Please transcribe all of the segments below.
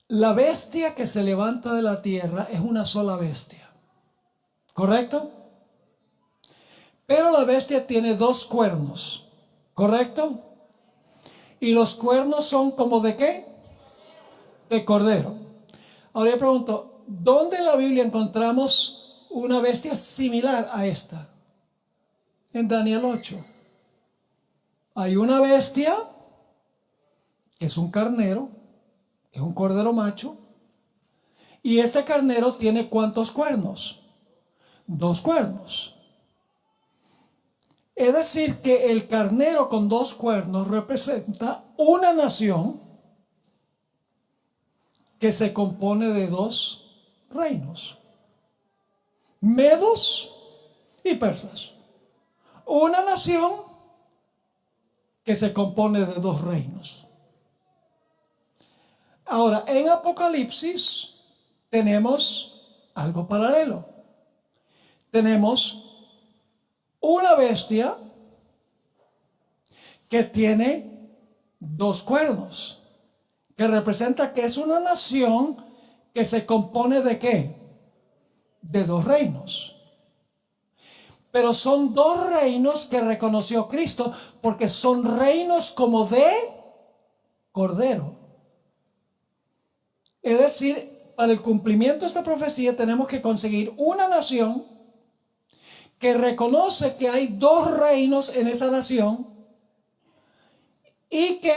La bestia que se levanta de la tierra es una sola bestia, ¿correcto? Pero la bestia tiene dos cuernos, ¿correcto? Y los cuernos son como ¿de qué? De cordero. Ahora yo pregunto, ¿dónde en la Biblia encontramos una bestia similar a esta? En Daniel 8. Hay una bestia que es un carnero, es un cordero macho, y este carnero tiene ¿cuántos cuernos? Dos cuernos. Es decir, que el carnero con dos cuernos representa una nación que se compone de dos reinos, medos y persas. Una nación que se compone de dos reinos. Ahora, en Apocalipsis tenemos algo paralelo. Tenemos una bestia que tiene dos cuernos, que representa que es una nación que se compone ¿de qué? De dos reinos. Pero son dos reinos que reconoció Cristo, porque son reinos como de cordero. Es decir, para el cumplimiento de esta profecía tenemos que conseguir una nación que reconoce que hay dos reinos en esa nación y que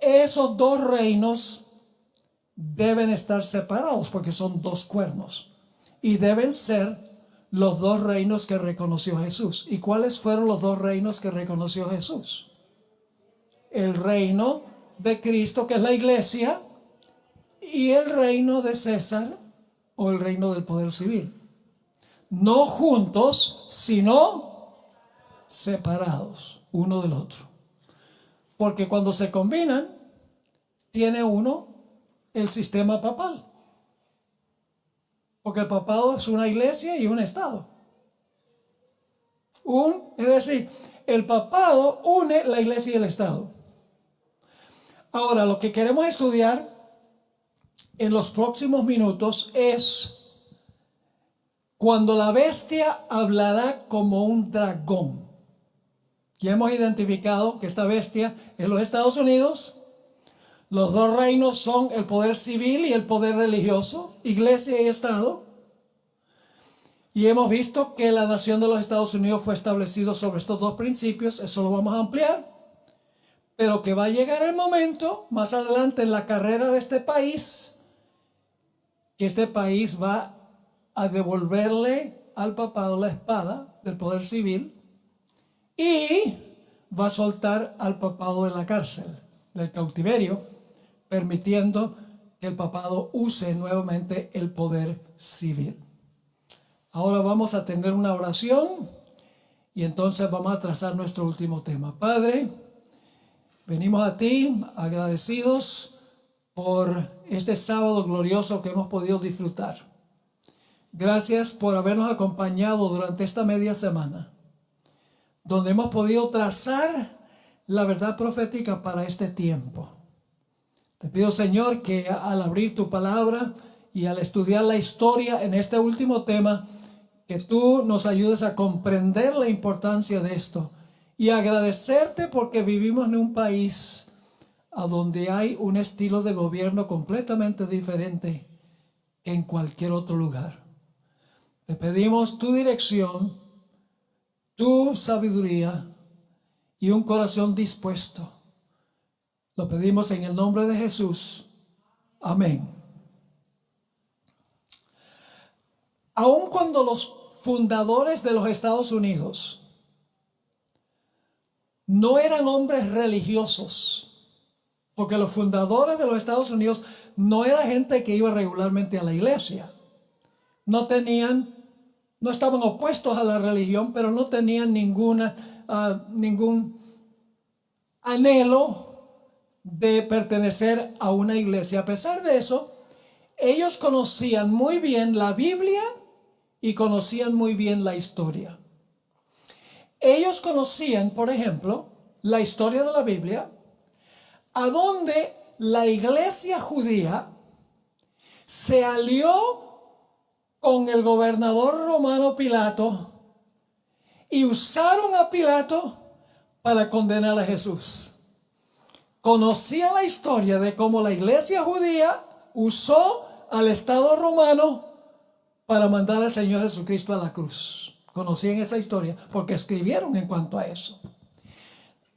esos dos reinos deben estar separados porque son dos cuernos y deben ser los dos reinos que reconoció Jesús. ¿Y cuáles fueron los dos reinos que reconoció Jesús? El reino de Cristo, que es la iglesia, y el reino de César, o el reino del poder civil. No juntos, sino separados uno del otro. Porque cuando se combinan, tiene uno el sistema papal. Porque el papado es una iglesia y un estado. Es decir, el papado une la iglesia y el estado. Ahora, lo que queremos estudiar en los próximos minutos es cuando la bestia hablará como un dragón. Ya hemos identificado que esta bestia es los Estados Unidos. Los dos reinos son el poder civil y el poder religioso, iglesia y estado. Y hemos visto que la nación de los Estados Unidos fue establecida sobre estos dos principios. Eso lo vamos a ampliar. Pero que va a llegar el momento, más adelante en la carrera de este país, que este país va a devolverle al papado la espada del poder civil y va a soltar al papado de la cárcel, del cautiverio, permitiendo que el papado use nuevamente el poder civil. Ahora vamos a tener una oración y entonces vamos a trazar nuestro último tema. Padre, venimos a ti agradecidos por este sábado glorioso que hemos podido disfrutar. Gracias por habernos acompañado durante esta media semana, donde hemos podido trazar la verdad profética para este tiempo. Te pido, Señor, que al abrir tu palabra y al estudiar la historia en este último tema, que tú nos ayudes a comprender la importancia de esto y agradecerte porque vivimos en un país a donde hay un estilo de gobierno completamente diferente que en cualquier otro lugar. Te pedimos tu dirección, tu sabiduría y un corazón dispuesto. Lo pedimos en el nombre de Jesús. Amén. Aun cuando los fundadores de los Estados Unidos no eran hombres religiosos, porque los fundadores de los Estados Unidos no era gente que iba regularmente a la iglesia. No estaban opuestos a la religión, pero no tenían ningún anhelo de pertenecer a una iglesia. A pesar de eso, ellos conocían muy bien la Biblia y conocían muy bien la historia. Ellos conocían, por ejemplo, la historia de la Biblia, a donde la iglesia judía se alió con el gobernador romano Pilato y usaron a Pilato para condenar a Jesús. Conocían la historia de cómo la iglesia judía usó al Estado romano para mandar al Señor Jesucristo a la cruz. Conocían esa historia porque escribieron en cuanto a eso.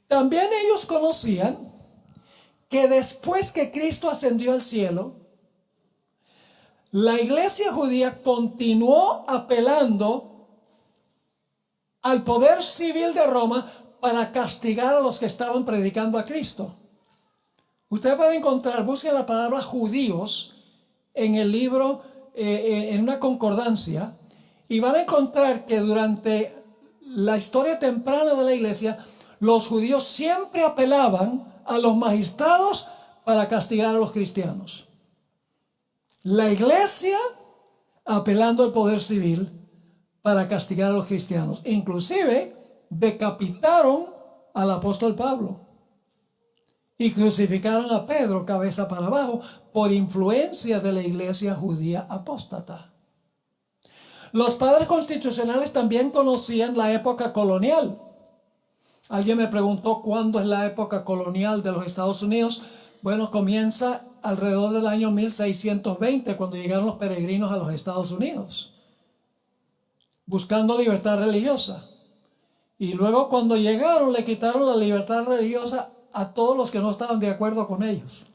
También ellos conocían que después que Cristo ascendió al cielo, la iglesia judía continuó apelando al poder civil de Roma para castigar a los que estaban predicando a Cristo. Usted puede encontrar, busquen la palabra judíos en el libro, en una concordancia, y van a encontrar que durante la historia temprana de la iglesia, los judíos siempre apelaban a los magistrados para castigar a los cristianos. La iglesia apelando al poder civil para castigar a los cristianos. Inclusive decapitaron al apóstol Pablo y crucificaron a Pedro cabeza para abajo por influencia de la iglesia judía apóstata. Los padres constitucionales también conocían la época colonial. Alguien me preguntó cuándo es la época colonial de los Estados Unidos. Bueno, comienza alrededor del año 1620, cuando llegaron los peregrinos a los Estados Unidos, buscando libertad religiosa. Y luego cuando llegaron le quitaron la libertad religiosa a todos los que no estaban de acuerdo con ellos.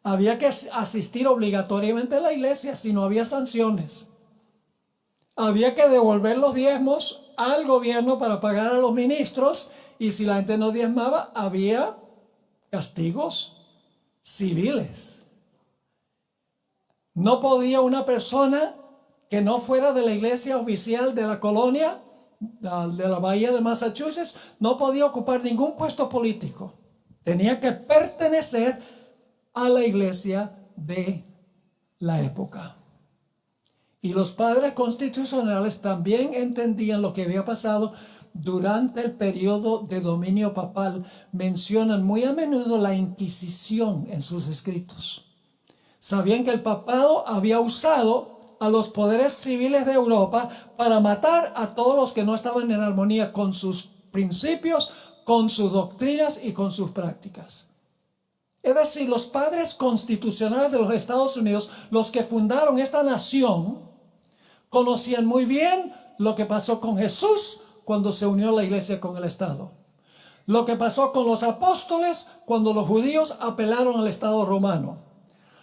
Había que asistir obligatoriamente a la iglesia si no había sanciones. Había que devolver los diezmos al gobierno para pagar a los ministros, y si la gente no diezmaba, había castigos civiles. No podía una persona que no fuera de la iglesia oficial de la colonia, de la bahía de Massachusetts, no podía ocupar ningún puesto político. Tenía que pertenecer a la iglesia de la época. Y los padres constitucionales también entendían lo que había pasado durante el periodo de dominio papal. Mencionan muy a menudo la Inquisición en sus escritos. Sabían que el papado había usado a los poderes civiles de Europa para matar a todos los que no estaban en armonía con sus principios, con sus doctrinas y con sus prácticas. Es decir, los padres constitucionales de los Estados Unidos, los que fundaron esta nación, conocían muy bien lo que pasó con Jesús cuando se unió la iglesia con el Estado. Lo que pasó con los apóstoles cuando los judíos apelaron al Estado romano.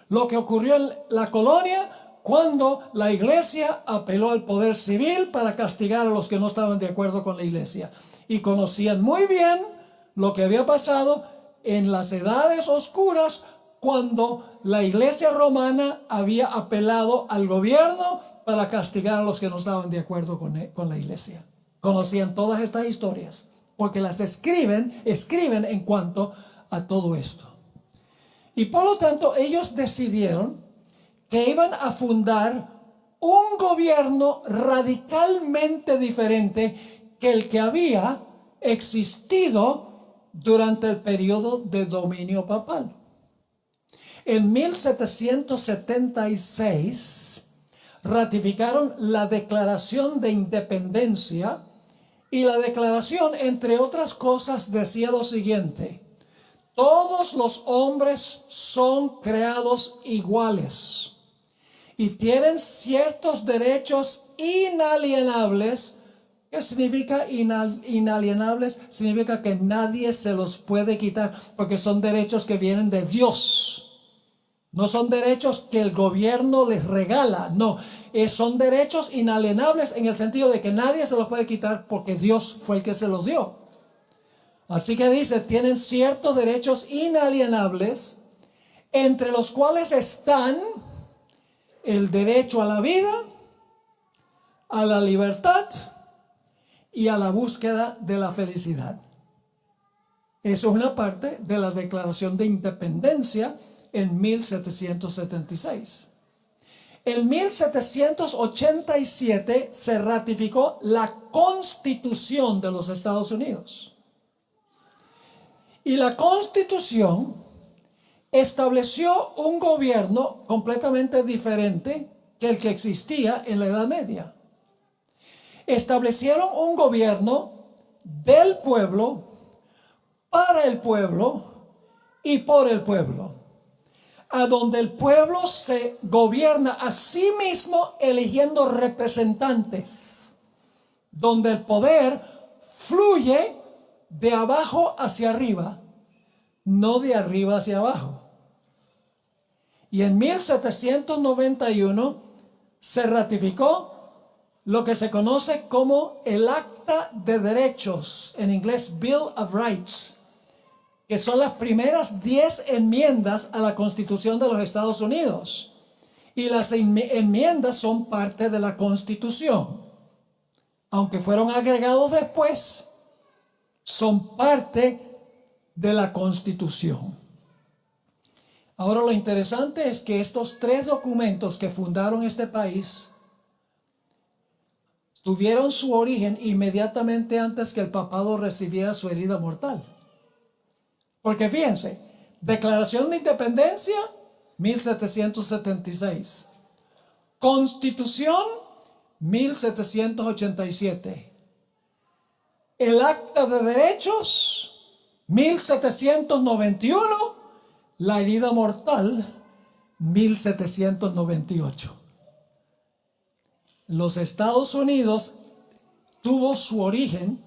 Lo que ocurrió en la colonia cuando la iglesia apeló al poder civil para castigar a los que no estaban de acuerdo con la iglesia. Y conocían muy bien lo que había pasado en las edades oscuras cuando la iglesia romana había apelado al gobierno para castigar a los que no estaban de acuerdo con la iglesia. Conocían todas estas historias porque las escriben en cuanto a todo esto. Y por lo tanto ellos decidieron que iban a fundar un gobierno radicalmente diferente que el que había existido durante el periodo de dominio papal. En 1776 ratificaron la Declaración de Independencia, y la declaración, entre otras cosas, decía lo siguiente: todos los hombres son creados iguales y tienen ciertos derechos inalienables. ¿Qué significa inalienables? Significa que nadie se los puede quitar, porque son derechos que vienen de Dios. No son derechos que el gobierno les regala, no. Son derechos inalienables en el sentido de que nadie se los puede quitar porque Dios fue el que se los dio. Así que dice, tienen ciertos derechos inalienables, entre los cuales están el derecho a la vida, a la libertad y a la búsqueda de la felicidad. Eso es una parte de la Declaración de Independencia en 1776. En 1787 se ratificó la Constitución de los Estados Unidos. Y la Constitución estableció un gobierno completamente diferente que el que existía en la Edad Media. Establecieron un gobierno del pueblo, para el pueblo y por el pueblo, a donde el pueblo se gobierna a sí mismo eligiendo representantes, donde el poder fluye de abajo hacia arriba, no de arriba hacia abajo. Y en 1791 se ratificó lo que se conoce como el Acta de Derechos, en inglés Bill of Rights, que son las primeras 10 enmiendas a la Constitución de los Estados Unidos. Y las enmiendas son parte de la Constitución. Aunque fueron agregados después, son parte de la Constitución. Ahora lo interesante es que estos 3 documentos que fundaron este país tuvieron su origen inmediatamente antes que el papado recibiera su herida mortal. Porque fíjense, Declaración de Independencia, 1776. Constitución, 1787. El Acta de Derechos, 1791. La herida mortal, 1798. Los Estados Unidos tuvo su origen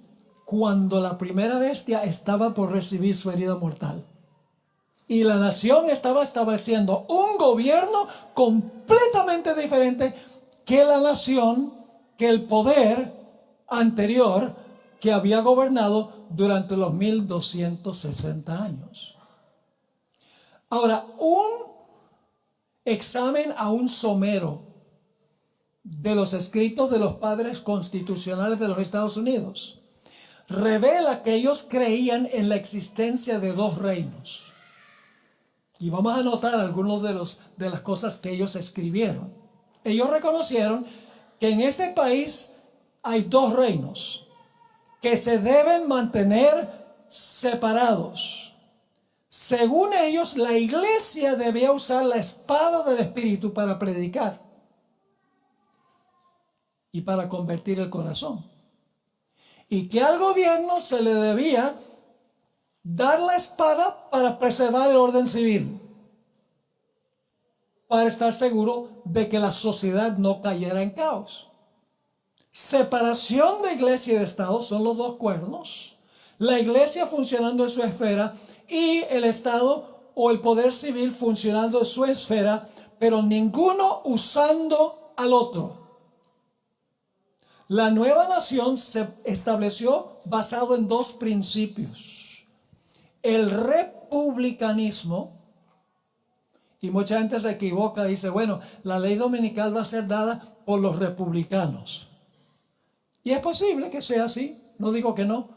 cuando la primera bestia estaba por recibir su herida mortal. Y la nación estaba estableciendo un gobierno completamente diferente que la nación, que el poder anterior que había gobernado durante los 1260 años. Ahora, un examen a un somero de los escritos de los padres constitucionales de los Estados Unidos revela que ellos creían en la existencia de 2 reinos. Y vamos a notar algunos de las cosas que ellos escribieron. Ellos reconocieron que en este país hay 2 reinos que se deben mantener separados. Según ellos, la iglesia debía usar la espada del Espíritu para predicar y para convertir el corazón. Y que al gobierno se le debía dar la espada para preservar el orden civil, para estar seguro de que la sociedad no cayera en caos. Separación de iglesia y de Estado son los 2 cuernos. La iglesia funcionando en su esfera y el Estado o el poder civil funcionando en su esfera, pero ninguno usando al otro. La nueva nación se estableció basado en 2 principios. El republicanismo, y mucha gente se equivoca, dice, bueno, la ley dominical va a ser dada por los republicanos. Y es posible que sea así, no digo que no,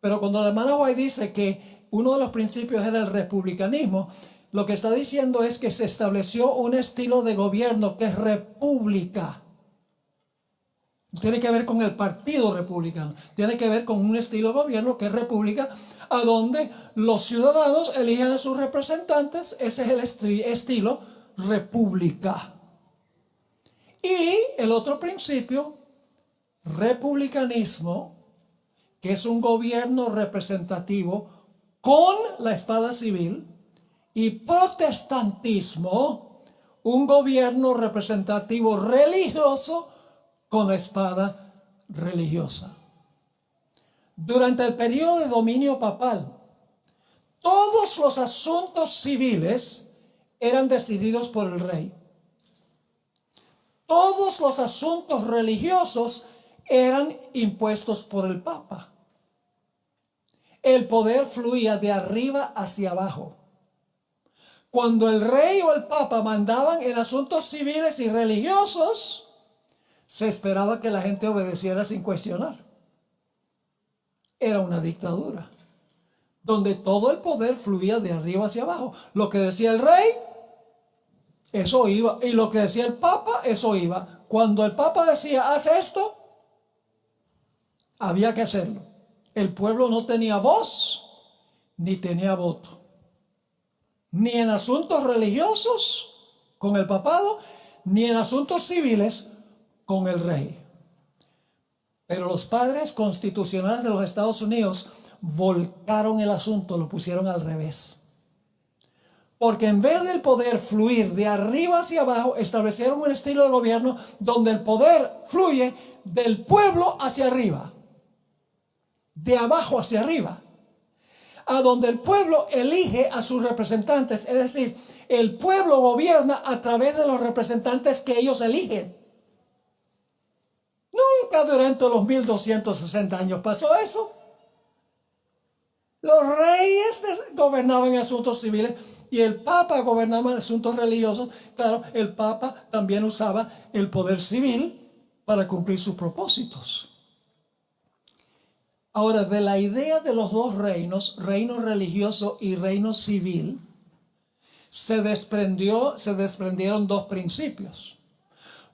pero cuando la hermana White dice que uno de los principios era el republicanismo, lo que está diciendo es que se estableció un estilo de gobierno que es república. Tiene que ver con el partido republicano, tiene que ver con un estilo de gobierno que es república, a donde los ciudadanos eligen a sus representantes. Ese es el estilo república. Y el otro principio, republicanismo, que es un gobierno representativo con la espada civil, y protestantismo, un gobierno representativo religioso con la espada religiosa. Durante el periodo de dominio papal, todos los asuntos civiles eran decididos por el rey. Todos los asuntos religiosos eran impuestos por el papa. El poder fluía de arriba hacia abajo. Cuando el rey o el papa mandaban en asuntos civiles y religiosos, se esperaba que la gente obedeciera sin cuestionar. Era una dictadura, donde todo el poder fluía de arriba hacia abajo. Lo que decía el rey, eso iba. Y lo que decía el papa, eso iba. Cuando el papa decía, haz esto, había que hacerlo. El pueblo no tenía voz ni tenía voto. ni en asuntos religiosos con el papado, ni en asuntos civiles con el rey. Pero los padres constitucionales de los Estados Unidos volcaron el asunto, lo pusieron al revés. Porque en vez del poder fluir de arriba hacia abajo, establecieron un estilo de gobierno donde el poder fluye del pueblo hacia arriba, de abajo hacia arriba, a donde el pueblo elige a sus representantes. Es decir, el pueblo gobierna a través de los representantes que ellos eligen. Nunca durante los 1260 años pasó eso. Los reyes gobernaban en asuntos civiles y el Papa gobernaba en asuntos religiosos. Claro, el Papa también usaba el poder civil para cumplir sus propósitos. Ahora, de la idea de los dos reinos, reino religioso y reino civil, se desprendieron dos principios.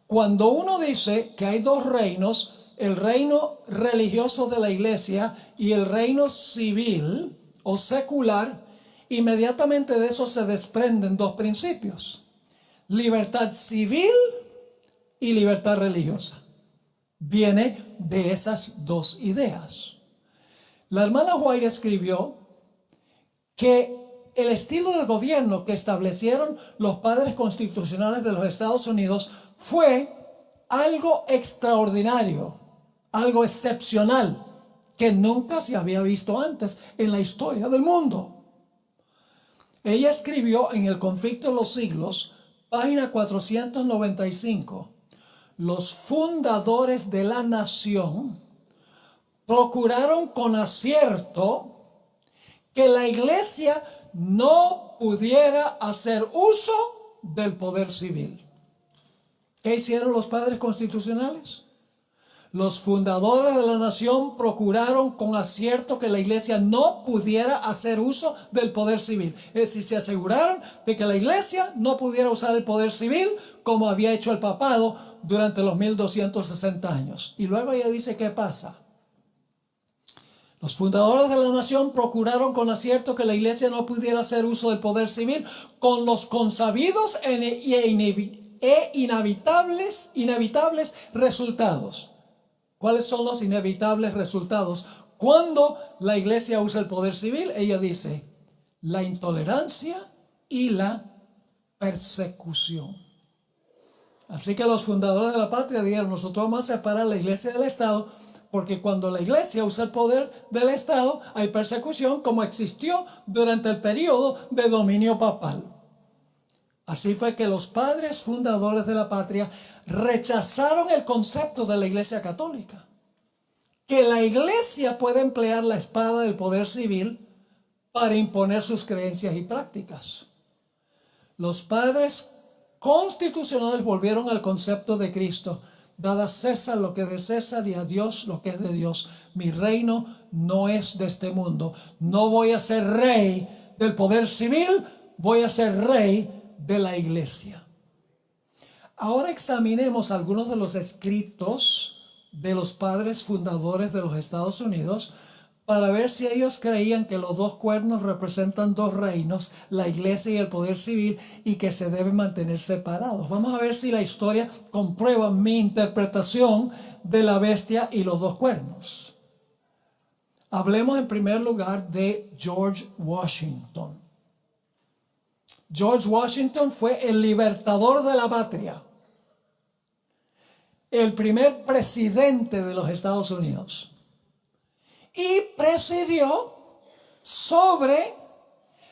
Cuando uno dice que hay dos reinos, el reino religioso de la iglesia y el reino civil o secular, inmediatamente de eso se desprenden dos principios: libertad civil y libertad religiosa. Viene de esas dos ideas. La hermana White escribió que el estilo de gobierno que establecieron los padres constitucionales de los Estados Unidos fue algo extraordinario, algo excepcional, que nunca se había visto antes en la historia del mundo. Ella escribió en El conflicto de los siglos, página 495, los fundadores de la nación procuraron con acierto que la iglesia no pudiera hacer uso del poder civil. ¿Qué hicieron los padres constitucionales? Los fundadores de la nación procuraron con acierto que la iglesia no pudiera hacer uso del poder civil. Es decir, se aseguraron de que la iglesia no pudiera usar el poder civil como había hecho el papado durante los 1260 años. Y luego ella dice, ¿qué pasa? Los fundadores de la nación procuraron con acierto que la iglesia no pudiera hacer uso del poder civil con los consabidos e inevitables resultados. ¿Cuáles son los inevitables resultados cuando la iglesia usa el poder civil? Ella dice, la intolerancia y la persecución. Así que los fundadores de la patria dijeron, nosotros vamos a separar la iglesia del Estado, porque cuando la iglesia usa el poder del Estado, hay persecución como existió durante el periodo de dominio papal. Así fue que los padres fundadores de la patria rechazaron el concepto de la iglesia católica, que la iglesia puede emplear la espada del poder civil para imponer sus creencias y prácticas. Los padres constitucionales volvieron al concepto de Cristo: dad a César lo que es de César y a Dios lo que es de Dios. Mi reino no es de este mundo. No voy a ser rey del poder civil, voy a ser rey de la iglesia. Ahora examinemos algunos de los escritos de los padres fundadores de los Estados Unidos para ver si ellos creían que los dos cuernos representan dos reinos, la iglesia y el poder civil, y que se deben mantener separados. Vamos a ver si la historia comprueba mi interpretación de la bestia y los dos cuernos. Hablemos en primer lugar de George Washington. George Washington fue el libertador de la patria, el primer presidente de los Estados Unidos, y presidió sobre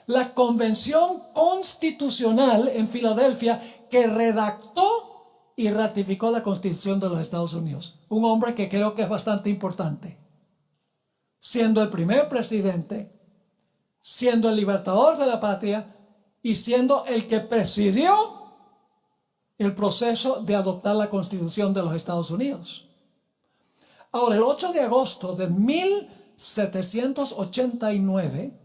la Convención Constitucional en Filadelfia que redactó y ratificó la Constitución de los Estados Unidos. Un hombre que creo que es bastante importante, siendo el primer presidente, siendo el libertador de la patria y siendo el que presidió el proceso de adoptar la Constitución de los Estados Unidos. Ahora, el 8 de agosto de 1789,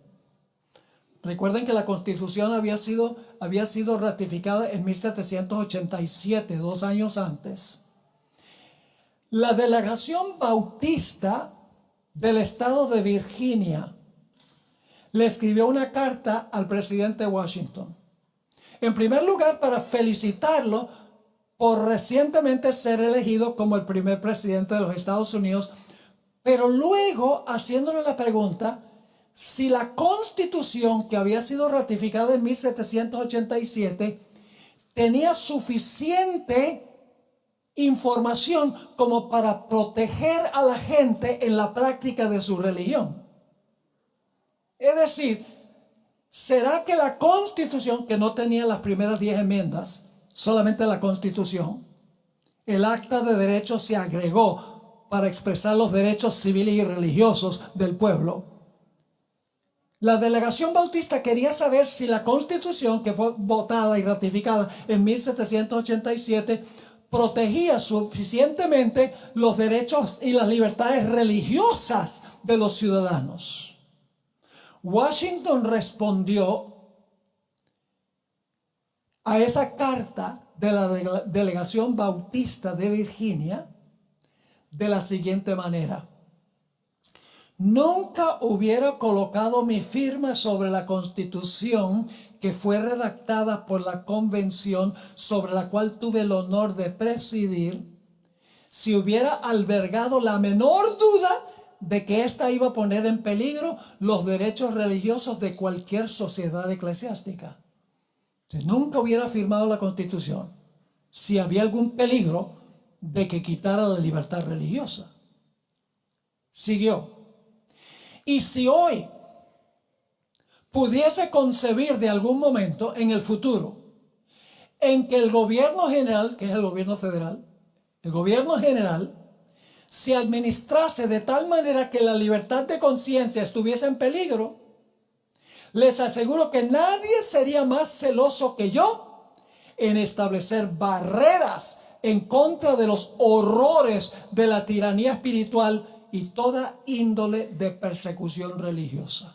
recuerden que la Constitución había sido ratificada en 1787, 2 años antes. La delegación bautista del estado de Virginia le escribió una carta al presidente Washington. En primer lugar, para felicitarlo por recientemente ser elegido como el primer presidente de los Estados Unidos, pero luego haciéndole la pregunta si la Constitución que había sido ratificada en 1787 tenía suficiente información como para proteger a la gente en la práctica de su religión. Es decir, ¿será que la Constitución, que no tenía las primeras 10 enmiendas, solamente la Constitución, el Acta de Derechos se agregó para expresar los derechos civiles y religiosos del pueblo? La delegación bautista quería saber si la Constitución, que fue votada y ratificada en 1787, protegía suficientemente los derechos y las libertades religiosas de los ciudadanos. Washington respondió a esa carta de la delegación bautista de Virginia de la siguiente manera: nunca hubiera colocado mi firma sobre la Constitución que fue redactada por la convención sobre la cual tuve el honor de presidir si hubiera albergado la menor duda de que ésta iba a poner en peligro los derechos religiosos de cualquier sociedad eclesiástica. Nunca hubiera firmado la Constitución si había algún peligro de que quitara la libertad religiosa. Siguió: y si hoy pudiese concebir de algún momento en el futuro en que el gobierno general, que es el gobierno federal, el gobierno general se administrase de tal manera que la libertad de conciencia estuviese en peligro, les aseguro que nadie sería más celoso que yo en establecer barreras en contra de los horrores de la tiranía espiritual y toda índole de persecución religiosa.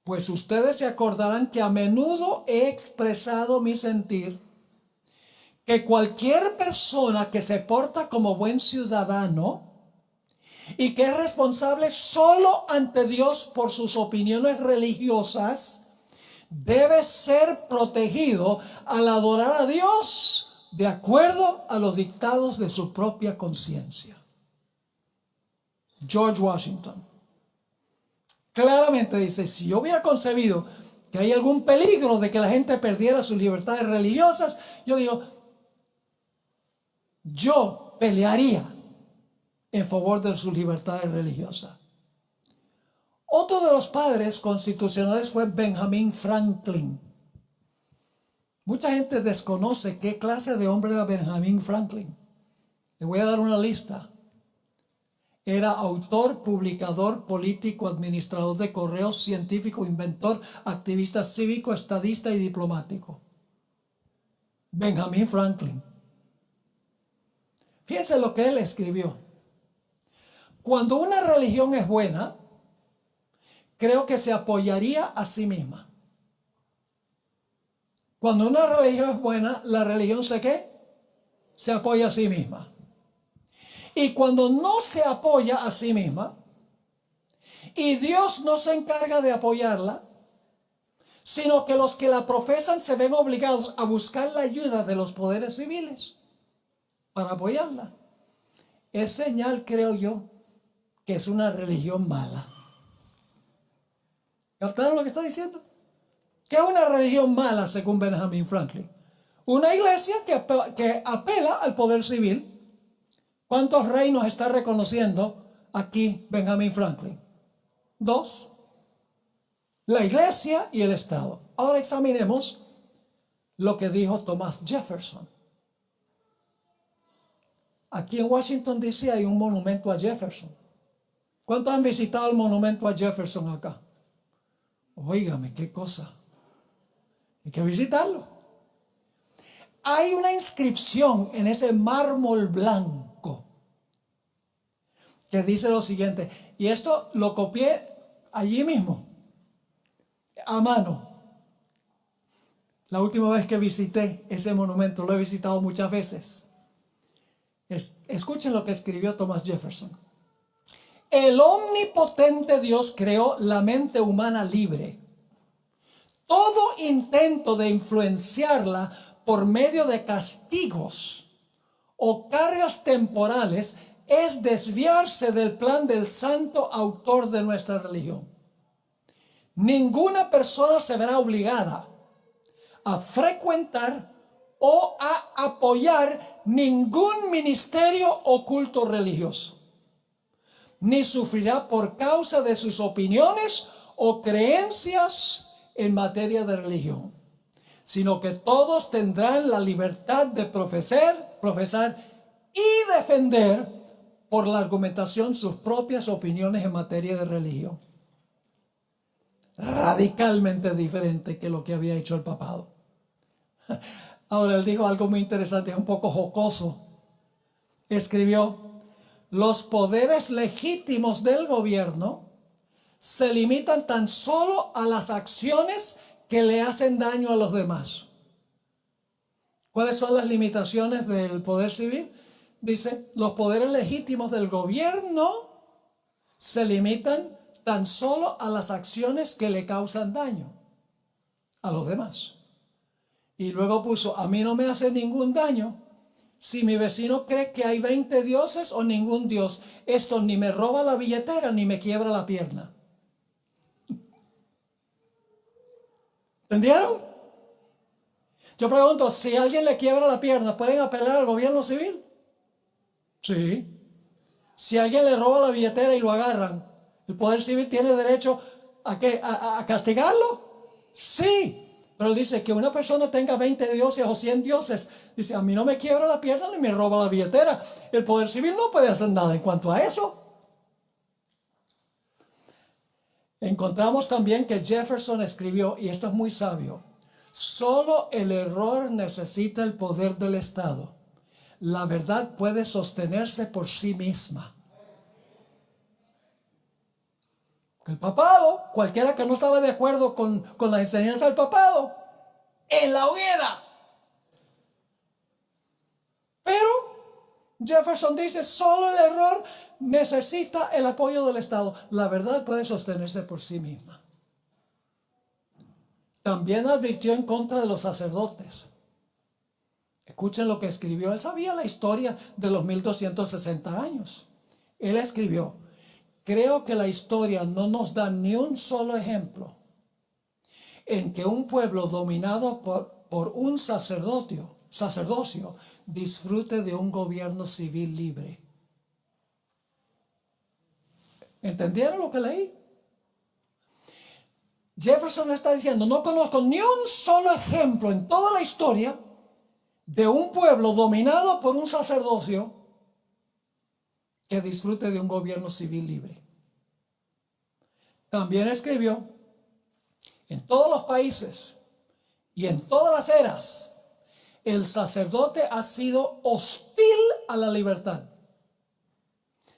Pues ustedes se acordarán que a menudo he expresado mi sentir que cualquier persona que se porta como buen ciudadano y que es responsable solo ante Dios por sus opiniones religiosas debe ser protegido al adorar a Dios de acuerdo a los dictados de su propia conciencia. George Washington claramente dice: si yo hubiera concebido que hay algún peligro de que la gente perdiera sus libertades religiosas, yo digo, yo pelearía en favor de sus libertades religiosas. Otro de los padres constitucionales fue Benjamin Franklin. Mucha gente desconoce qué clase de hombre era Benjamin Franklin. Le voy a dar una lista. Era autor, publicador, político, administrador de correos, científico, inventor, activista cívico, estadista y diplomático. Benjamin Franklin. Fíjense lo que él escribió. Cuando una religión es buena, creo que se apoyaría a sí misma. Cuando una religión es buena, la religión se apoya a sí misma. Y cuando no se apoya a sí misma, y Dios no se encarga de apoyarla, sino que los que la profesan se ven obligados a buscar la ayuda de los poderes civiles para apoyarla, es señal, creo yo, que es una religión mala. ¿Captaron lo que está diciendo? ¿Qué es una religión mala según Benjamin Franklin? Una iglesia que apela al poder civil. ¿Cuántos reinos está reconociendo aquí Benjamin Franklin? 2. La iglesia y el Estado. Ahora examinemos lo que dijo Thomas Jefferson. Aquí en Washington DC hay un monumento a Jefferson. ¿Cuántos han visitado el monumento a Jefferson acá? Óigame, qué cosa. Hay que visitarlo. Hay una inscripción en ese mármol blanco que dice lo siguiente, y esto lo copié allí mismo, a mano. La última vez que visité ese monumento, lo he visitado muchas veces. Escuchen lo que escribió Thomas Jefferson. El omnipotente Dios creó la mente humana libre. Todo intento de influenciarla por medio de castigos o cargas temporales es desviarse del plan del santo autor de nuestra religión. Ninguna persona se verá obligada a frecuentar o a apoyar ningún ministerio o culto religioso, ni sufrirá por causa de sus opiniones o creencias en materia de religión, sino que todos tendrán la libertad de profesar y defender por la argumentación sus propias opiniones en materia de religión. Radicalmente diferente que lo que había hecho el papado. Ahora él dijo algo muy interesante, es un poco jocoso. Escribió: los poderes legítimos del gobierno se limitan tan solo a las acciones que le hacen daño a los demás. ¿Cuáles son las limitaciones del poder civil? Dice, los poderes legítimos del gobierno se limitan tan solo a las acciones que le causan daño a los demás. Y luego puso, a mí no me hace ningún daño si mi vecino cree que hay 20 dioses o ningún dios. Esto ni me roba la billetera ni me quiebra la pierna. ¿Entendieron? Yo pregunto, si alguien le quiebra la pierna, ¿pueden apelar al gobierno civil? Sí. Si alguien le roba la billetera y lo agarran, ¿el poder civil tiene derecho a qué? ¿A castigarlo? Sí. Pero él dice que una persona tenga 20 dioses o 100 dioses. Dice, a mí no me quiebra la pierna ni me roba la billetera. El poder civil no puede hacer nada en cuanto a eso. Encontramos también que Jefferson escribió, y esto es muy sabio, solo el error necesita el poder del Estado. La verdad puede sostenerse por sí misma. El papado, cualquiera que no estaba de acuerdo con la enseñanza del papado, en la hoguera. Pero Jefferson dice, solo el error necesita el apoyo del Estado. La verdad puede sostenerse por sí misma. También advirtió en contra de los sacerdotes. Escuchen lo que escribió. Él sabía la historia de los 1260 años. Él escribió, creo que la historia no nos da ni un solo ejemplo en que un pueblo dominado por un sacerdocio disfrute de un gobierno civil libre. ¿Entendieron lo que leí? Jefferson está diciendo, no conozco ni un solo ejemplo en toda la historia de un pueblo dominado por un sacerdocio que disfrute de un gobierno civil libre. También escribió, en todos los países y en todas las eras, el sacerdote ha sido hostil a la libertad.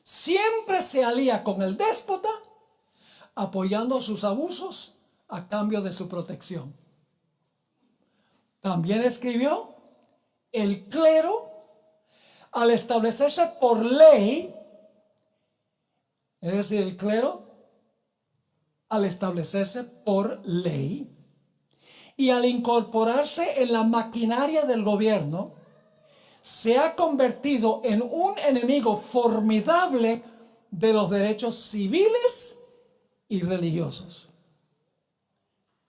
Siempre se alía con el déspota, apoyando sus abusos a cambio de su protección. También escribió, el clero, al establecerse por ley, es decir, el clero, al establecerse por ley y al incorporarse en la maquinaria del gobierno, se ha convertido en un enemigo formidable de los derechos civiles y religiosos.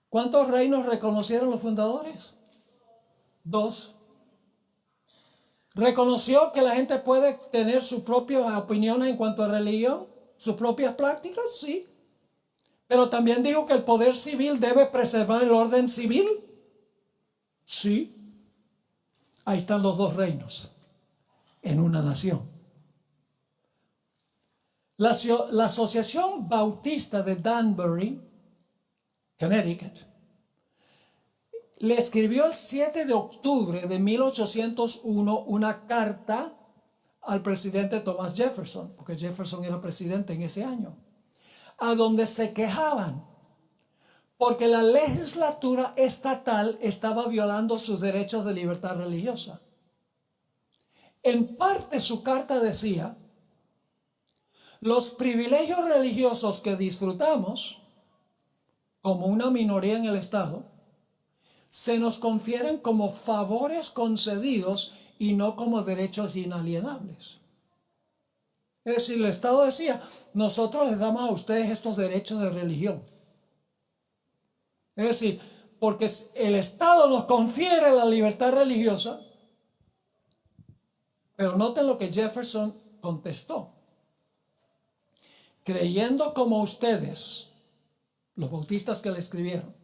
¿Cuántos reinos reconocieron los fundadores? 2. ¿Reconoció que la gente puede tener sus propias opiniones en cuanto a religión? ¿Sus propias prácticas? Sí. Pero también dijo que el poder civil debe preservar el orden civil. Sí. Ahí están los 2 reinos en una nación. La Asociación Bautista de Danbury, Connecticut, le escribió el 7 de octubre de 1801 una carta al presidente Thomas Jefferson, porque Jefferson era presidente en ese año, a donde se quejaban porque la legislatura estatal estaba violando sus derechos de libertad religiosa. En parte su carta decía, Los privilegios religiosos que disfrutamos como una minoría en el Estado se nos confieren como favores concedidos y no como derechos inalienables. Es decir, el Estado decía, nosotros les damos a ustedes estos derechos de religión. Es decir, porque el Estado nos confiere la libertad religiosa, pero noten lo que Jefferson contestó. Creyendo como ustedes, los bautistas que le escribieron,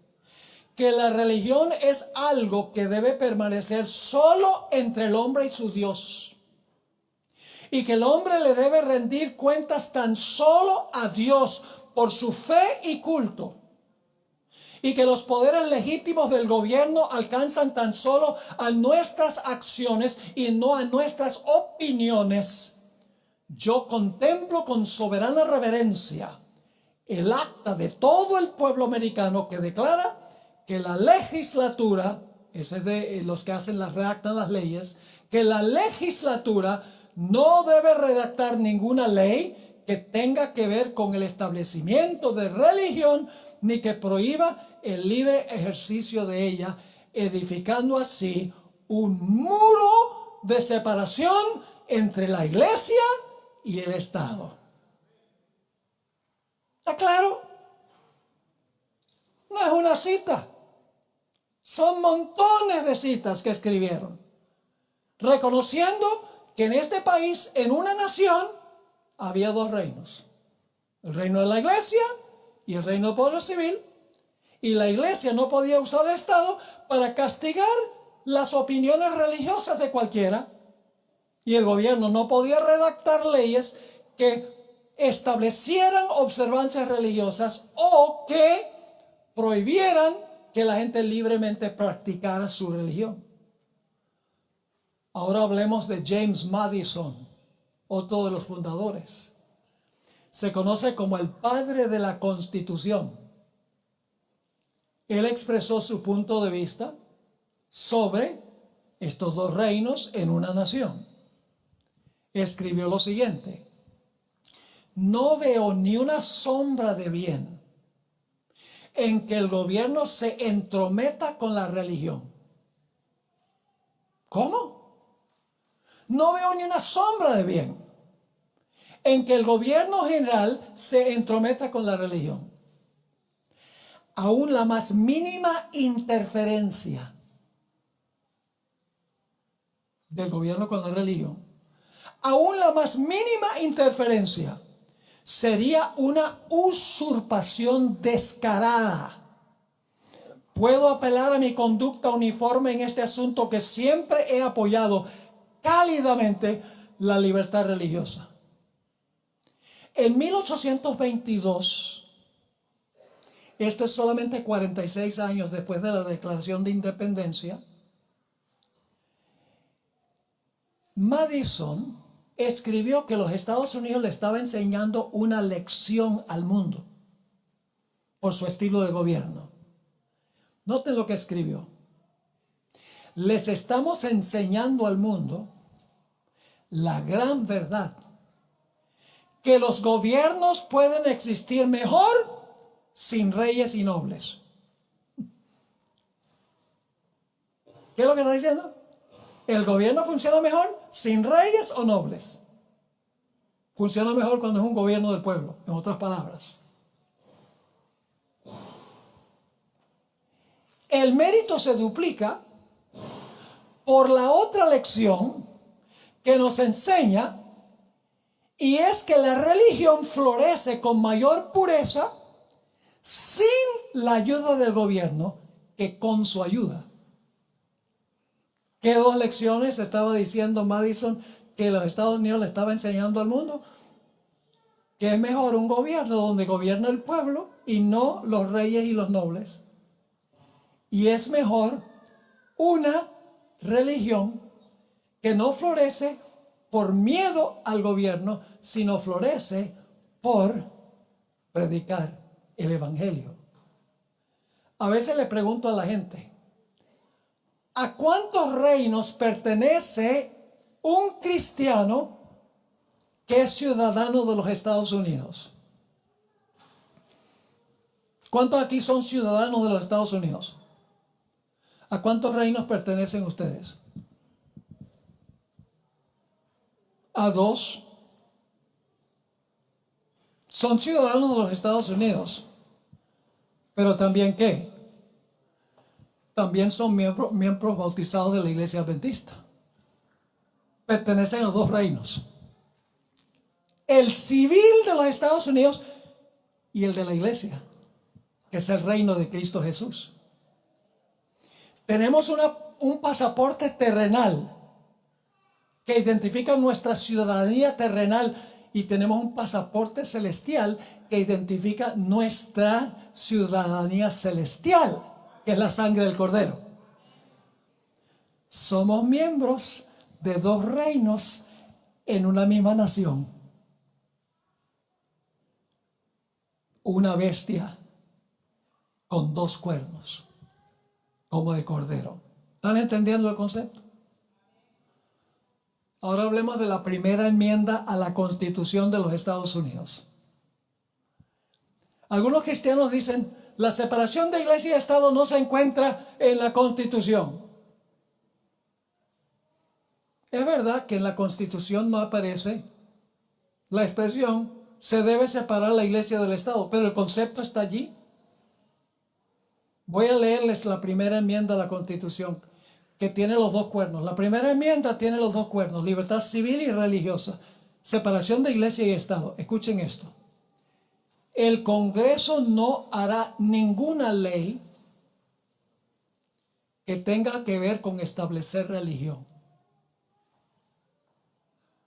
que la religión es algo que debe permanecer solo entre el hombre y su Dios, y que el hombre le debe rendir cuentas tan solo a Dios por su fe y culto, y que los poderes legítimos del gobierno alcanzan tan solo a nuestras acciones y no a nuestras opiniones, yo contemplo con soberana reverencia el acta de todo el pueblo americano que declara que la legislatura, ese es de los que redactan las leyes, que la legislatura no debe redactar ninguna ley que tenga que ver con el establecimiento de religión, ni que prohíba el libre ejercicio de ella, edificando así un muro de separación entre la iglesia y el Estado. ¿Está claro? No es una cita. Son montones de citas que escribieron, reconociendo que en este país, en una nación, había dos reinos. El reino de la iglesia y el reino del poder civil. Y la iglesia no podía usar el Estado para castigar las opiniones religiosas de cualquiera. Y el gobierno no podía redactar leyes que establecieran observancias religiosas o que prohibieran que la gente libremente practicara su religión. Ahora hablemos de James Madison, otro de los fundadores. Se conoce como el padre de la Constitución. Él expresó su punto de vista sobre estos dos reinos en una nación. Escribió lo siguiente: no veo ni una sombra de bien en que el gobierno se entrometa con la religión. ¿Cómo? No veo ni una sombra de bien en que el gobierno general se entrometa con la religión. Aún la más mínima interferencia del gobierno con la religión, aún la más mínima interferencia, sería una usurpación descarada. Puedo apelar a mi conducta uniforme en este asunto, que siempre he apoyado cálidamente la libertad religiosa. En 1822, esto es solamente 46 años después de la Declaración de Independencia, Madison escribió que los Estados Unidos le estaba enseñando una lección al mundo por su estilo de gobierno. Noten lo que escribió. Les estamos enseñando al mundo la gran verdad, que los gobiernos pueden existir mejor sin reyes y nobles. ¿Qué es lo que está diciendo? El gobierno funciona mejor sin reyes o nobles. Funciona mejor cuando es un gobierno del pueblo, en otras palabras. El mérito se duplica por la otra lección que nos enseña, y es que la religión florece con mayor pureza sin la ayuda del gobierno que con su ayuda. ¿Qué dos lecciones estaba diciendo Madison que los Estados Unidos le estaba enseñando al mundo? Que es mejor un gobierno donde gobierna el pueblo y no los reyes y los nobles. Y es mejor una religión que no florece por miedo al gobierno, sino florece por predicar el evangelio. A veces le pregunto a la gente, ¿a cuántos reinos pertenece un cristiano ¿Qué es ciudadano de los Estados Unidos? ¿Cuántos aquí son ciudadanos de los Estados Unidos? ¿A cuántos reinos pertenecen ustedes? A dos. Son ciudadanos de los Estados Unidos. Pero también ¿qué? También son miembros bautizados de la Iglesia Adventista. Pertenecen a dos reinos. El civil de los Estados Unidos y el de la Iglesia, que es el reino de Cristo Jesús. Tenemos un pasaporte terrenal que identifica nuestra ciudadanía terrenal y tenemos un pasaporte celestial que identifica nuestra ciudadanía celestial, que es la sangre del Cordero. Somos miembros de dos reinos en una misma nación. Una bestia con dos cuernos, como de cordero. ¿Están entendiendo el concepto? Ahora hablemos de la primera enmienda a la Constitución de los Estados Unidos. Algunos cristianos dicen, la separación de iglesia y Estado no se encuentra en la Constitución. Es verdad que en la Constitución no aparece la expresión, se debe separar la iglesia del Estado, pero el concepto está allí. Voy a leerles la primera enmienda a la Constitución, que tiene los dos cuernos. La primera enmienda tiene los dos cuernos: libertad civil y religiosa, separación de iglesia y Estado. Escuchen esto: el Congreso no hará ninguna ley que tenga que ver con establecer religión.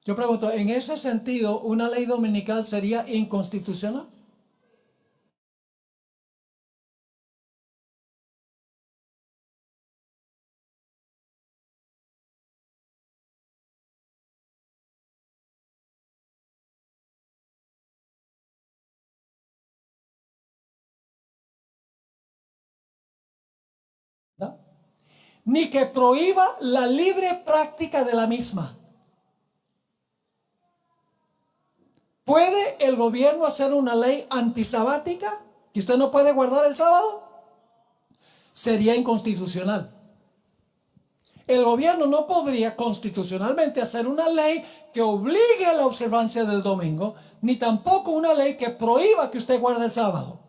Yo pregunto, en ese sentido, ¿una ley dominical sería inconstitucional? ¿No? Ni que prohíba la libre práctica de la misma. ¿Puede el gobierno hacer una ley antisabática? ¿Que usted no puede guardar el sábado? Sería inconstitucional. El gobierno no podría constitucionalmente hacer una ley que obligue a la observancia del domingo, ni tampoco una ley que prohíba que usted guarde el sábado.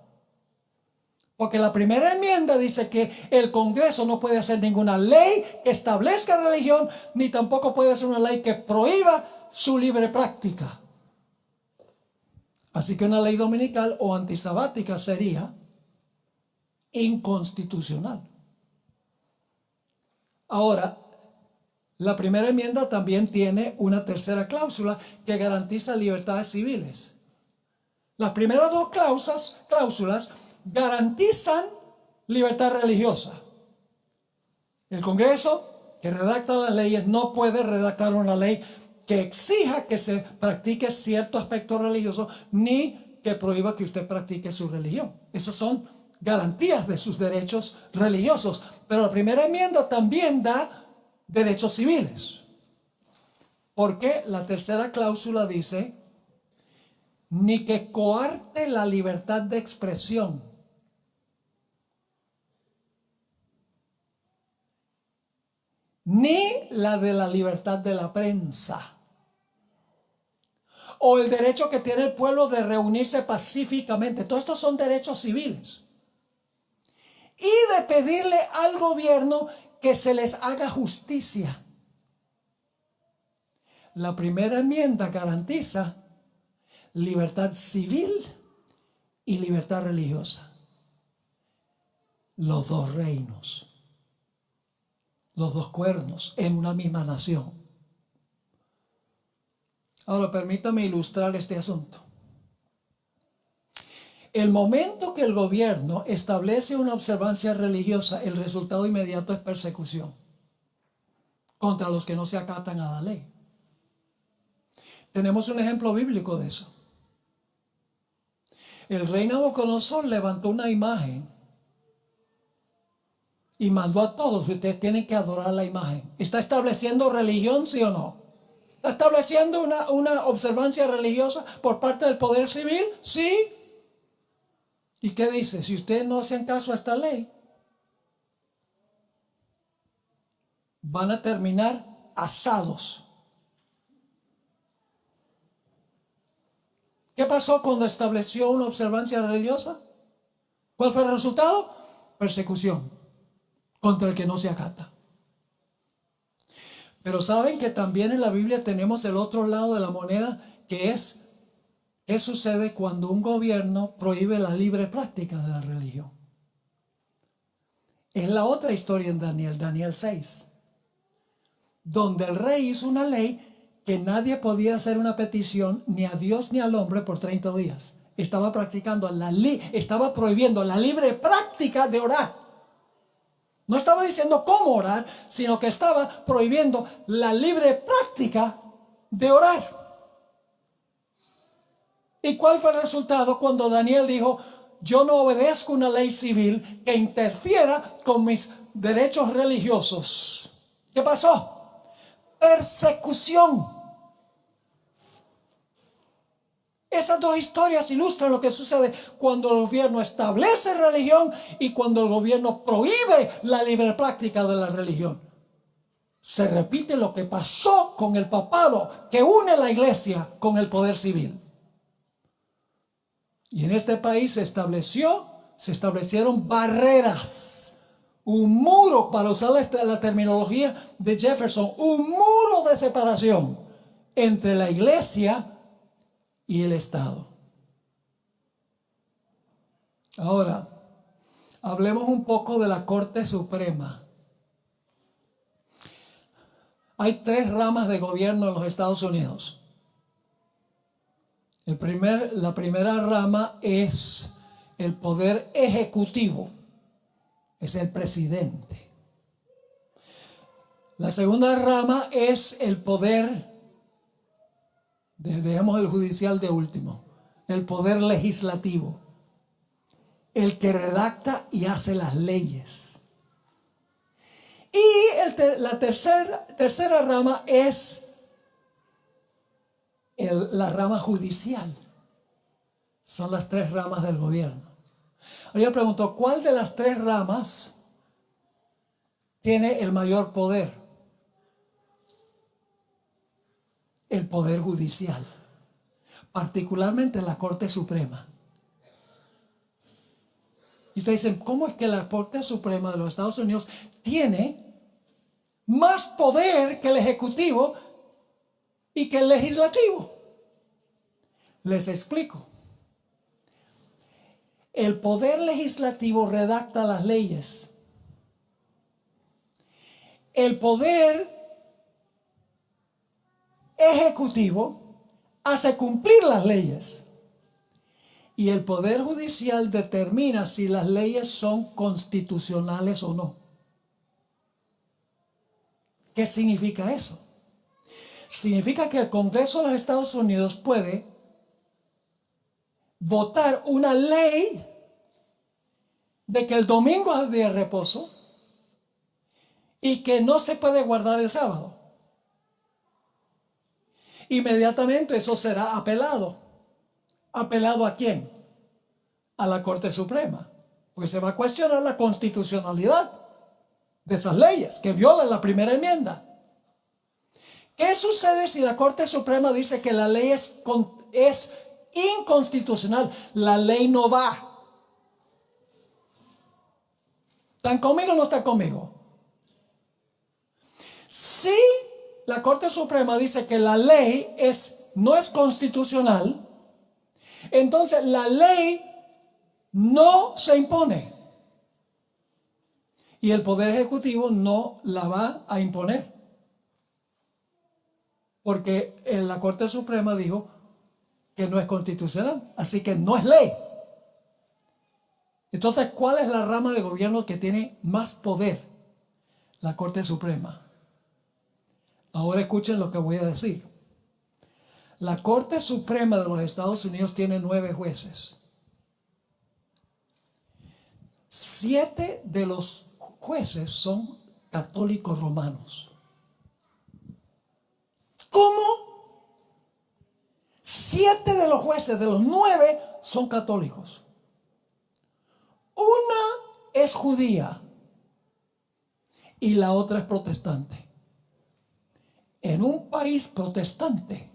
Porque la primera enmienda dice que el Congreso no puede hacer ninguna ley que establezca religión, ni tampoco puede hacer una ley que prohíba su libre práctica. Así que una ley dominical o antisabática sería inconstitucional. Ahora, la primera enmienda también tiene una tercera cláusula que garantiza libertades civiles. Las primeras dos cláusulas garantizan libertad religiosa. El Congreso, que redacta las leyes, no puede redactar una ley que exija que se practique cierto aspecto religioso, ni que prohíba que usted practique su religión. Esas son garantías de sus derechos religiosos. Pero la primera enmienda también da derechos civiles. Porque la tercera cláusula dice, ni que coarte la libertad de expresión, ni la de la libertad de la prensa, o el derecho que tiene el pueblo de reunirse pacíficamente. Todos estos son derechos civiles. Y de pedirle al gobierno que se les haga justicia. La primera enmienda garantiza libertad civil y libertad religiosa. Los dos reinos, los dos cuernos en una misma nación. Ahora permítame ilustrar este asunto. El momento que el gobierno establece una observancia religiosa, el resultado inmediato es persecución contra los que no se acatan a la ley. Tenemos un ejemplo bíblico de eso. El rey Nabucodonosor levantó una imagen y mandó a todos: ustedes tienen que adorar la imagen. ¿Está estableciendo religión, sí o no? ¿Está estableciendo una observancia religiosa por parte del poder civil? Sí. ¿Y qué dice? Si ustedes no hacen caso a esta ley, van a terminar asados. ¿Qué pasó cuando estableció una observancia religiosa? ¿Cuál fue el resultado? Persecución contra el que no se acata. Pero saben que también en la Biblia tenemos el otro lado de la moneda, que es ¿qué sucede cuando un gobierno prohíbe la libre práctica de la religión? Es la otra historia en Daniel 6, donde el rey hizo una ley que nadie podía hacer una petición ni a Dios ni al hombre por 30 días. Estaba estaba prohibiendo la libre práctica de orar. No estaba diciendo cómo orar, sino que estaba prohibiendo la libre práctica de orar. ¿Y cuál fue el resultado cuando Daniel dijo: yo no obedezco una ley civil que interfiera con mis derechos religiosos? ¿Qué pasó? Persecución. Esas dos historias ilustran lo que sucede cuando el gobierno establece religión y cuando el gobierno prohíbe la libre práctica de la religión. Se repite lo que pasó con el papado, que une la iglesia con el poder civil. Y en este país se establecieron barreras, un muro, para usar la terminología de Jefferson, un muro de separación entre la iglesia y el Estado. Ahora, hablemos un poco de la Corte Suprema. Hay 3 ramas de gobierno en los Estados Unidos. La primera rama es el poder ejecutivo, es el presidente. La segunda rama es el poder, dejemos el judicial de último, el poder legislativo, el que redacta y hace las leyes. Y la tercera rama es la rama judicial. Son las 3 ramas del gobierno. Ahora yo pregunto, ¿cuál de las 3 ramas tiene el mayor poder? El poder judicial, particularmente la Corte Suprema. Y ustedes dicen, ¿cómo es que la Corte Suprema de los Estados Unidos tiene más poder que el Ejecutivo y que el Legislativo? Les explico. El poder legislativo redacta las leyes. El poder ejecutivo hace cumplir las leyes. Y el poder judicial determina si las leyes son constitucionales o no. ¿Qué significa eso? Significa que el Congreso de los Estados Unidos puede votar una ley de que el domingo es el día de reposo y que no se puede guardar el sábado. Inmediatamente eso será apelado. ¿Apelado a quién? A la Corte Suprema. Porque se va a cuestionar la constitucionalidad de esas leyes que violan la primera enmienda. ¿Qué sucede si la Corte Suprema dice que la ley es inconstitucional? La ley no va. ¿Están conmigo o no están conmigo? Si la Corte Suprema dice que la ley no es constitucional, entonces la ley no se impone. Y el Poder Ejecutivo no la va a imponer. Porque la Corte Suprema dijo que no es constitucional. Así que no es ley. Entonces, ¿cuál es la rama de gobierno que tiene más poder? La Corte Suprema. Ahora escuchen lo que voy a decir. La Corte Suprema de los Estados Unidos tiene 9 jueces. 7 de los jueces son católicos romanos. ¿Cómo? 7 de los jueces, de los 9, son católicos. Una es judía y la otra es protestante. En un país protestante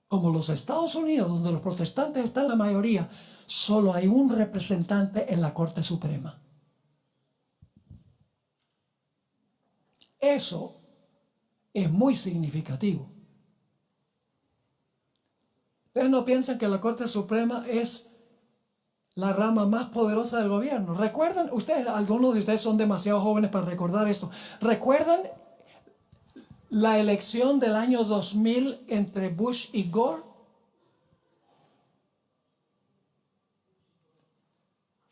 como los Estados Unidos, donde los protestantes están la mayoría, solo hay un representante en la Corte Suprema. Eso es muy significativo. Ustedes no piensan que la Corte Suprema es la rama más poderosa del gobierno. ¿Recuerdan? Ustedes, algunos de ustedes son demasiado jóvenes para recordar esto. ¿Recuerdan la elección del año 2000 entre Bush y Gore?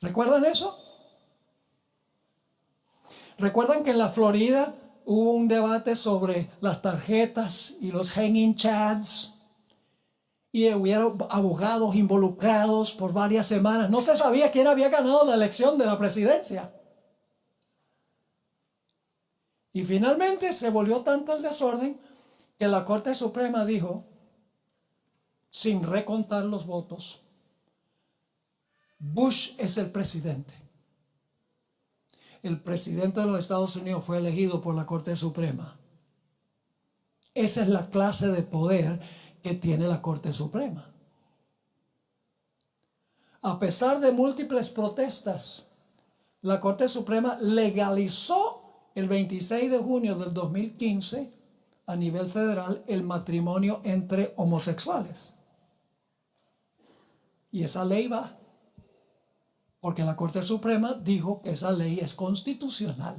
¿Recuerdan eso? ¿Recuerdan que en la Florida hubo un debate sobre las tarjetas y los hanging chads? Y hubieron abogados involucrados por varias semanas. No se sabía quién había ganado la elección de la presidencia. Y finalmente se volvió tanto el desorden que la Corte Suprema dijo, sin recontar los votos, Bush es el presidente. El presidente de los Estados Unidos fue elegido por la Corte Suprema. Esa es la clase de poder que tiene la Corte Suprema. A pesar de múltiples protestas, la Corte Suprema legalizó el 26 de junio del 2015 a nivel federal el matrimonio entre homosexuales. Y esa ley va, porque la Corte Suprema dijo que esa ley es constitucional.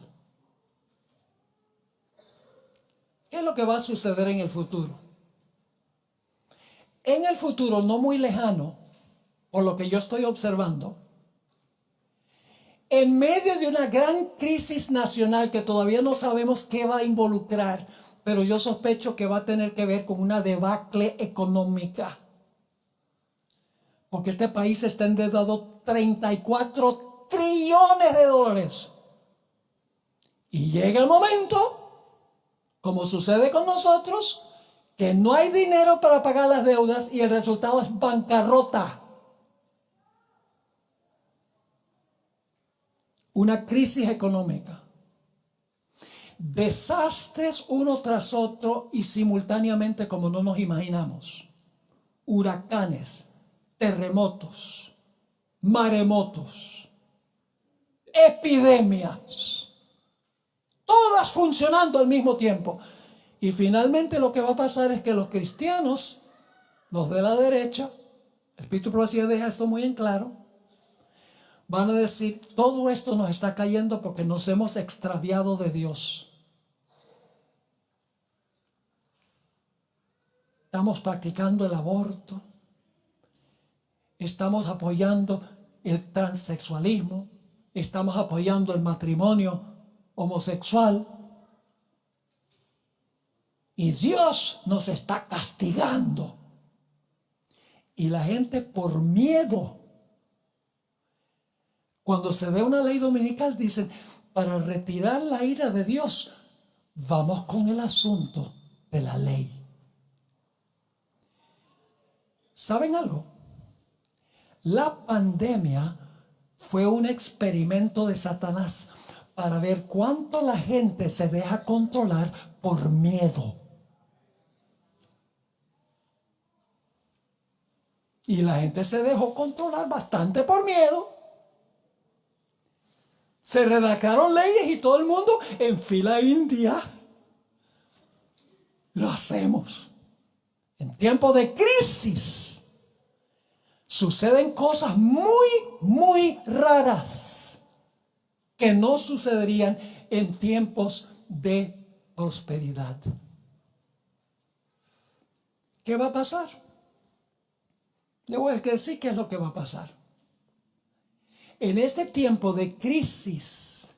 ¿Qué es lo que va a suceder en el futuro? En el futuro no muy lejano, por lo que yo estoy observando, en medio de una gran crisis nacional que todavía no sabemos qué va a involucrar, pero yo sospecho que va a tener que ver con una debacle económica. Porque este país está endeudado 34 trillones de dólares. Y llega el momento, como sucede con nosotros, que no hay dinero para pagar las deudas y el resultado es bancarrota. Una crisis económica. Desastres uno tras otro y simultáneamente como no nos imaginamos. Huracanes, terremotos, maremotos, epidemias. Todas funcionando al mismo tiempo. Y finalmente lo que va a pasar es que los cristianos, los de la derecha, el Espíritu de Profecía deja esto muy en claro, van a decir, todo esto nos está cayendo porque nos hemos extraviado de Dios. Estamos practicando el aborto, estamos apoyando el transexualismo, estamos apoyando el matrimonio homosexual. Y Dios nos está castigando. Y la gente por miedo, cuando se ve una ley dominical, dicen, para retirar la ira de Dios, vamos con el asunto de la ley. ¿Saben algo? La pandemia fue un experimento de Satanás para ver cuánto la gente se deja controlar por miedo. Y la gente se dejó controlar bastante por miedo. Se redactaron leyes y todo el mundo en fila india. Lo hacemos. En tiempos de crisis suceden cosas muy, muy raras que no sucederían en tiempos de prosperidad. ¿Qué va a pasar? Le voy a decir qué es lo que va a pasar. En este tiempo de crisis,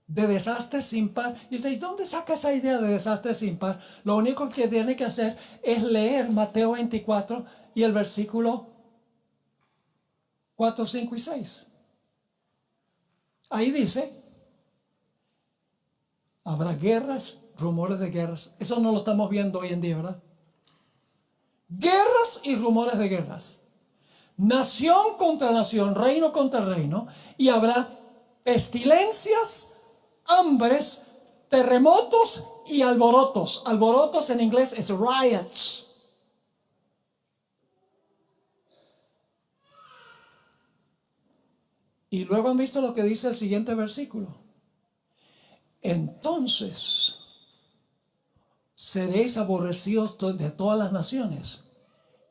de desastre sin par, y usted, ¿dónde saca esa idea de desastre sin par? Lo único que tiene que hacer es leer Mateo 24 y el versículo 4, 5 y 6. Ahí dice, Habrá guerras, rumores de guerras. Eso no lo estamos viendo hoy en día, ¿verdad? Guerras y rumores de guerras. Nación contra nación, reino contra reino. Y habrá pestilencias, hambres, terremotos y alborotos. Alborotos en inglés es riots. Y luego han visto lo que dice el siguiente versículo. Entonces seréis aborrecidos de todas las naciones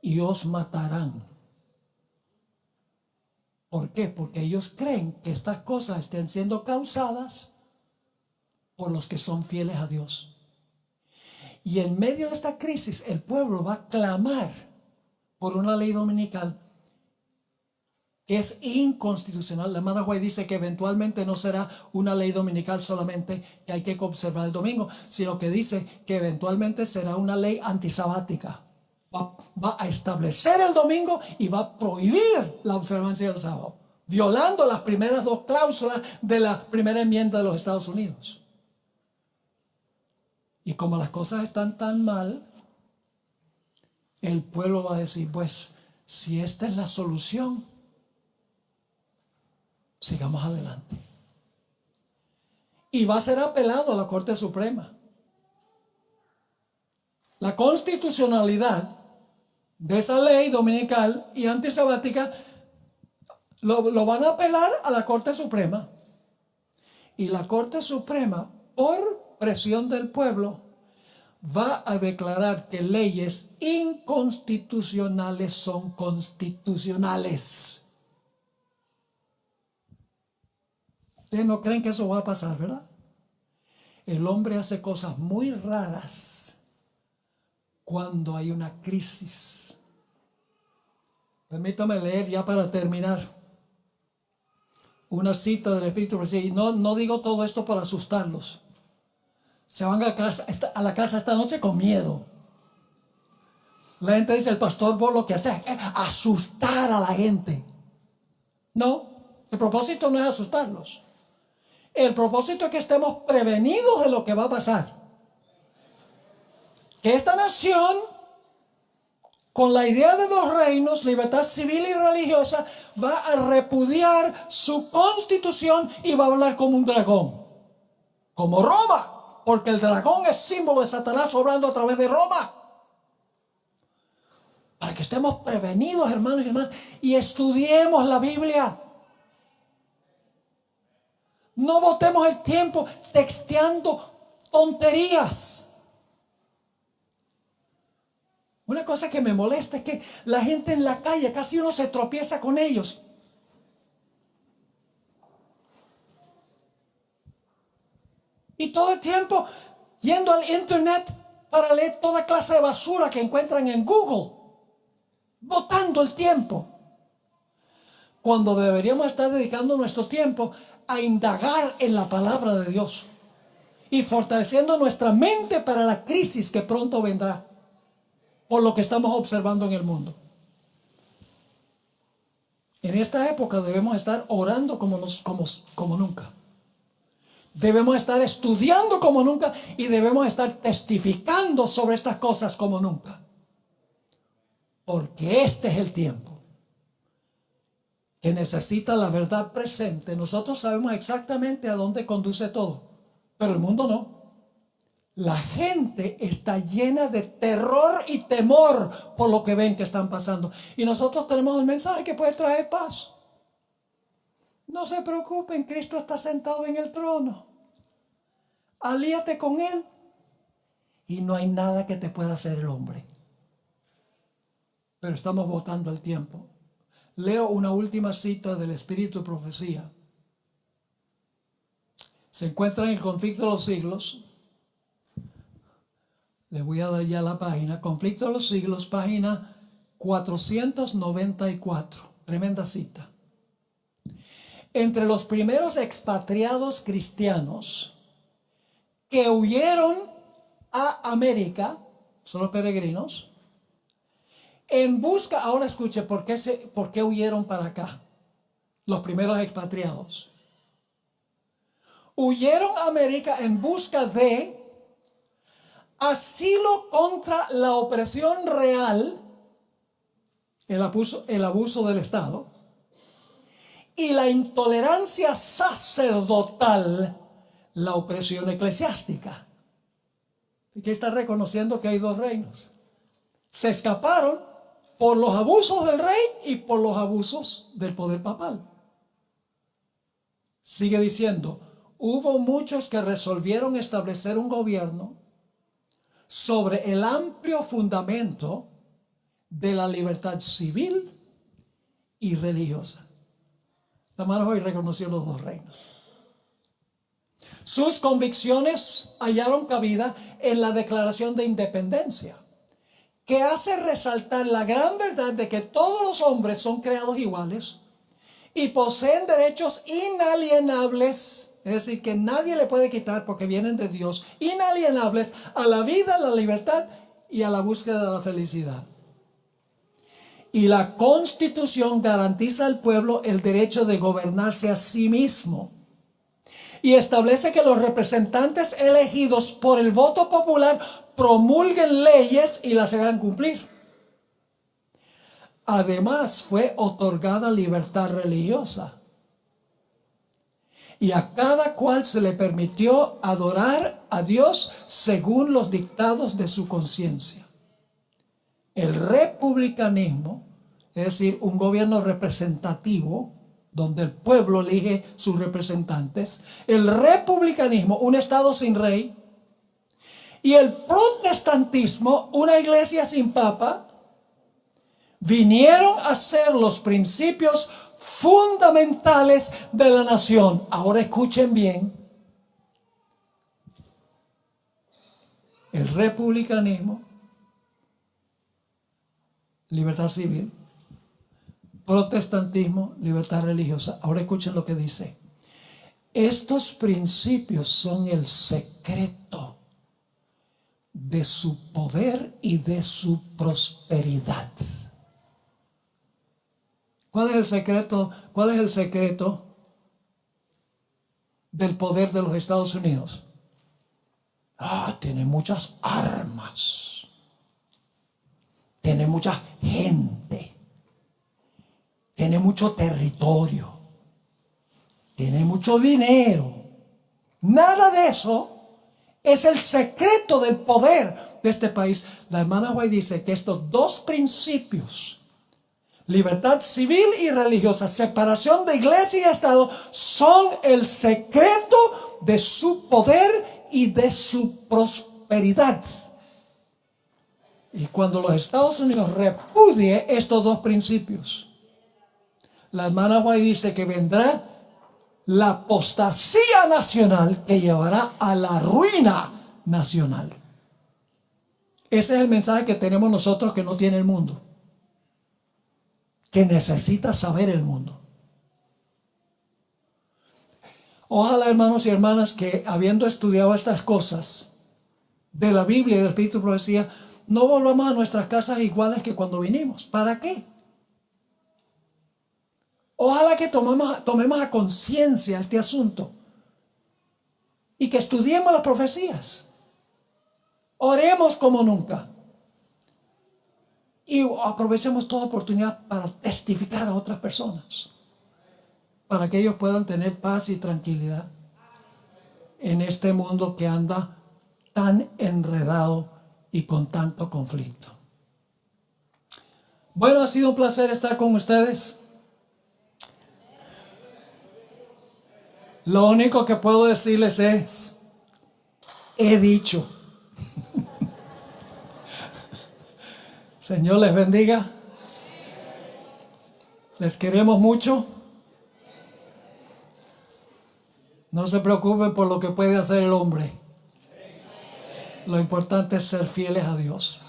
y os matarán. ¿Por qué? Porque ellos creen que estas cosas estén siendo causadas por los que son fieles a Dios. Y en medio de esta crisis el pueblo va a clamar por una ley dominical que es inconstitucional. La hermana White dice que eventualmente no será una ley dominical solamente que hay que observar el domingo, sino que dice que eventualmente será una ley antisabática. Va a establecer el domingo y va a prohibir la observancia del sábado, violando las primeras dos cláusulas de la primera enmienda de los Estados Unidos. Y como las cosas están tan mal, el pueblo va a decir, pues, si esta es la solución, sigamos adelante. Y va a ser apelado a la Corte Suprema. La constitucionalidad de esa ley dominical y antisabática lo van a apelar a la Corte Suprema. Y la Corte Suprema, por presión del pueblo, va a declarar que leyes inconstitucionales son constitucionales. Ustedes no creen que eso va a pasar, ¿verdad? El hombre hace cosas muy raras cuando hay una crisis. Permítame leer ya para terminar una cita del Espíritu Profecía. Y no digo todo esto para asustarlos. Se van a la casa esta noche con miedo. La gente dice, el pastor vos lo que hace es asustar a la gente. No, el propósito no es asustarlos. El propósito es que estemos prevenidos de lo que va a pasar. Que esta nación, con la idea de dos reinos, libertad civil y religiosa, va a repudiar su constitución y va a hablar como un dragón. Como Roma, porque el dragón es símbolo de Satanás obrando a través de Roma. Para que estemos prevenidos, hermanos y hermanas, y estudiemos la Biblia. No botemos el tiempo texteando tonterías. Una cosa que me molesta es que la gente en la calle, casi uno se tropieza con ellos. Y todo el tiempo yendo al internet para leer toda clase de basura que encuentran en Google. Botando el tiempo. Cuando deberíamos estar dedicando nuestro tiempo a indagar en la palabra de Dios y fortaleciendo nuestra mente para la crisis que pronto vendrá por lo que estamos observando en el mundo. En esta época debemos estar orando como nunca. Debemos estar estudiando como nunca y debemos estar testificando sobre estas cosas como nunca. Porque este es el tiempo que necesita la verdad presente. Nosotros sabemos exactamente a dónde conduce todo, pero el mundo no. La gente está llena de terror y temor por lo que ven que están pasando. Y nosotros tenemos el mensaje que puede traer paz. No se preocupen, Cristo está sentado en el trono. Alíate con Él y no hay nada que te pueda hacer el hombre. Pero estamos botando el tiempo. Leo una última cita del Espíritu de Profecía. Se encuentra en el Conflicto de los Siglos. Le voy a dar ya la página. Conflicto de los Siglos, página 494. Tremenda cita. Entre los primeros expatriados cristianos que huyeron a América, son los peregrinos, en busca, ahora escuche, ¿por qué huyeron para acá? Los primeros expatriados. huyeron a América en busca de asilo contra la opresión real, el abuso del Estado, y la intolerancia sacerdotal, la opresión eclesiástica. Aquí está reconociendo que hay dos reinos. Se escaparon por los abusos del rey y por los abusos del poder papal. Sigue diciendo, hubo muchos que resolvieron establecer un gobierno sobre el amplio fundamento de la libertad civil y religiosa. La mano hoy reconoció los dos reinos. Sus convicciones hallaron cabida en la Declaración de Independencia, que hace resaltar la gran verdad de que todos los hombres son creados iguales y poseen derechos inalienables, es decir, que nadie le puede quitar porque vienen de Dios, inalienables a la vida, a la libertad y a la búsqueda de la felicidad. Y la Constitución garantiza al pueblo el derecho de gobernarse a sí mismo y establece que los representantes elegidos por el voto popular promulguen leyes y las hagan cumplir. Además, fue otorgada libertad religiosa y a cada cual se le permitió adorar a Dios según los dictados de su conciencia. El republicanismo, es decir, un gobierno representativo donde el pueblo elige sus representantes, el republicanismo, un estado sin rey, y el protestantismo, una iglesia sin papa, vinieron a ser los principios fundamentales de la nación. Ahora escuchen bien. El republicanismo, libertad civil, protestantismo, libertad religiosa. Ahora escuchen lo que dice. Estos principios son el secreto de su poder y de su prosperidad. ¿Cuál es el secreto? ¿Cuál es el secreto del poder de los Estados Unidos? Tiene muchas armas. Tiene mucha gente. Tiene mucho territorio. Tiene mucho dinero. Nada de eso es el secreto del poder de este país. La hermana White dice que estos dos principios, libertad civil y religiosa, separación de iglesia y Estado, son el secreto de su poder y de su prosperidad. Y cuando los Estados Unidos repudie estos dos principios, la hermana White dice que vendrá la apostasía nacional que llevará a la ruina nacional. Ese es el mensaje que tenemos nosotros que no tiene el mundo, que necesita saber el mundo. Ojalá, hermanos y hermanas, que habiendo estudiado estas cosas de la Biblia y del Espíritu de Profecía, no volvamos a nuestras casas iguales que cuando vinimos. ¿Para qué? Ojalá que tomemos a conciencia este asunto y que estudiemos las profecías. Oremos como nunca y aprovechemos toda oportunidad para testificar a otras personas, para que ellos puedan tener paz y tranquilidad en este mundo que anda tan enredado y con tanto conflicto. Bueno, ha sido un placer estar con ustedes. Lo único que puedo decirles es, he dicho. Señor les bendiga. Les queremos mucho. No se preocupen por lo que puede hacer el hombre. Lo importante es ser fieles a Dios.